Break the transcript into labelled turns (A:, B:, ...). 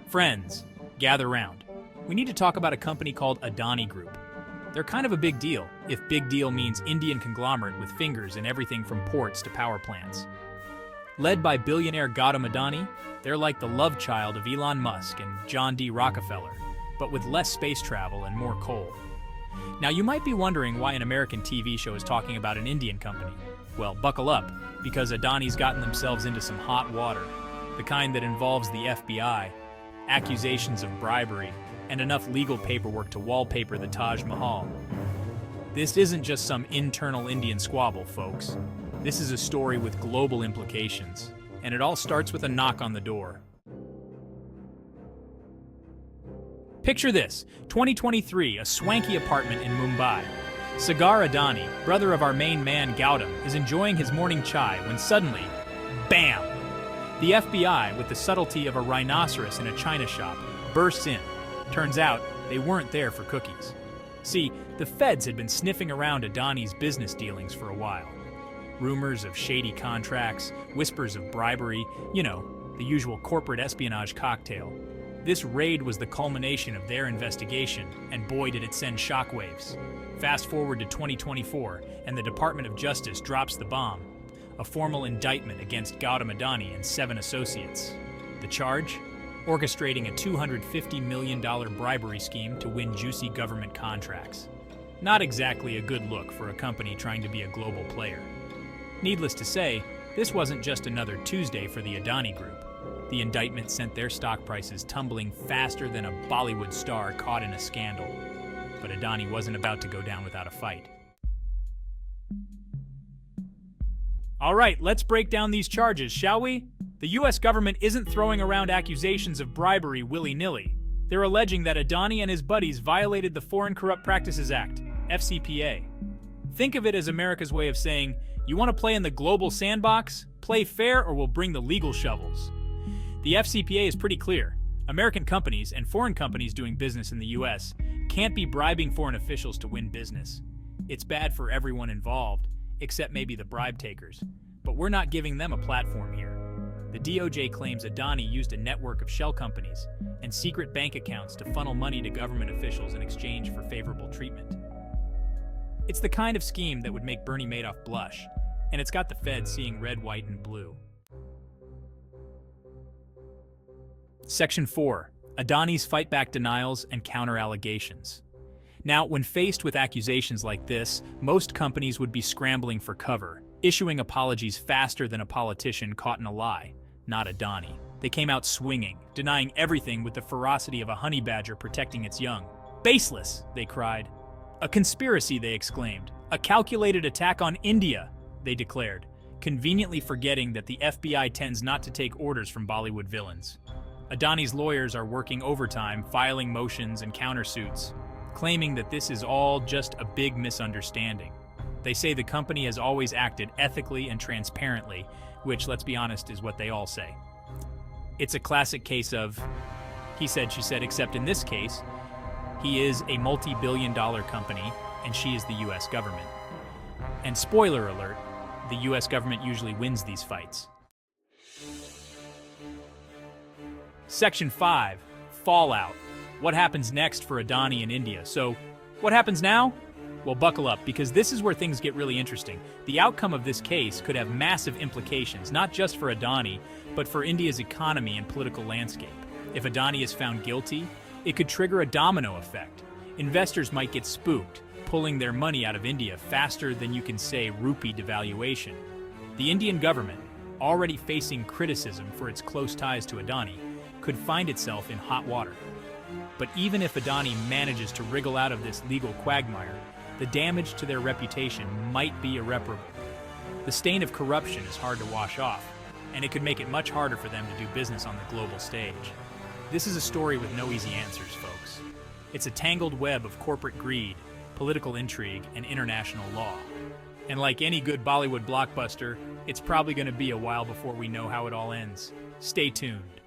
A: Friends, gather round. We need to talk about a company called Adani Group. They're kind of a big deal, if big deal means Indian conglomerate with fingers in everything from ports to power plants. Led by billionaire Gautam Adani, they're like the love child of Elon Musk and John D. Rockefeller, but with less space travel and more coal. Now you might be wondering why an American TV show is talking about an Indian company. Well, buckle up, because Adani's gotten themselves into some hot water, the kind that involves the FBI, accusations of bribery, and enough legal paperwork to wallpaper the Taj Mahal. This isn't just some internal Indian squabble, folks. This is a story with global implications, and it all starts with a knock on the door. Picture this, 2023, a swanky apartment in Mumbai. Sagar Adani, brother of our main man Gautam, is enjoying his morning chai when suddenly, BAM! The FBI, with the subtlety of a rhinoceros in a china shop, bursts in. Turns out, they weren't there for cookies. See, the feds had been sniffing around Adani's business dealings for a while. Rumors of shady contracts, whispers of bribery, you know, the usual corporate espionage cocktail. This raid was the culmination of their investigation, and boy did it send shockwaves. Fast forward to 2024, and the Department of Justice drops the bomb. A formal indictment against Gautam Adani and 7 associates. The charge? Orchestrating a $250 million bribery scheme to win juicy government contracts. Not exactly a good look for a company trying to be a global player. Needless to say, this wasn't just another Tuesday for the Adani Group. The indictment sent their stock prices tumbling faster than a Bollywood star caught in a scandal. But Adani wasn't about to go down without a fight. All right, let's break down these charges, shall we? The US government isn't throwing around accusations of bribery willy-nilly. They're alleging that Adani and his buddies violated the Foreign Corrupt Practices Act, FCPA. Think of it as America's way of saying, you want to play in the global sandbox? Play fair or we'll bring the legal shovels. The FCPA is pretty clear. American companies and foreign companies doing business in the US can't be bribing foreign officials to win business. It's bad for everyone involved, except maybe the bribe takers. But we're not giving them a platform here. The DOJ claims Adani used a network of shell companies and secret bank accounts to funnel money to government officials in exchange for favorable treatment. It's the kind of scheme that would make Bernie Madoff blush, and it's got the Fed seeing red, white, and blue. Section 4. Adani's fight back denials and counter-allegations. Now, when faced with accusations like this, most companies would be scrambling for cover, issuing apologies faster than a politician caught in a lie. Not Adani. They came out swinging, denying everything with the ferocity of a honey badger protecting its young. Baseless, they cried. A conspiracy, they exclaimed. A calculated attack on India, they declared, conveniently forgetting that the FBI tends not to take orders from Bollywood villains. Adani's lawyers are working overtime, filing motions and countersuits, claiming that this is all just a big misunderstanding. They say the company has always acted ethically and transparently, which, let's be honest, is what they all say. It's a classic case of he said, she said, except in this case, he is a multi-billion-dollar company and she is the US government. And spoiler alert, the US government usually wins these fights. Section 5. Fallout. What happens next for Adani in India? So, what happens now? Well, buckle up, because this is where things get really interesting. The outcome of this case could have massive implications, not just for Adani, but for India's economy and political landscape. If Adani is found guilty, it could trigger a domino effect. Investors might get spooked, pulling their money out of India faster than you can say rupee devaluation. The Indian government, already facing criticism for its close ties to Adani, could find itself in hot water. But even if Adani manages to wriggle out of this legal quagmire, the damage to their reputation might be irreparable. The stain of corruption is hard to wash off, and it could make it much harder for them to do business on the global stage. This is a story with no easy answers, folks. It's a tangled web of corporate greed, political intrigue, and international law. And like any good Bollywood blockbuster, it's probably going to be a while before we know how it all ends. Stay tuned.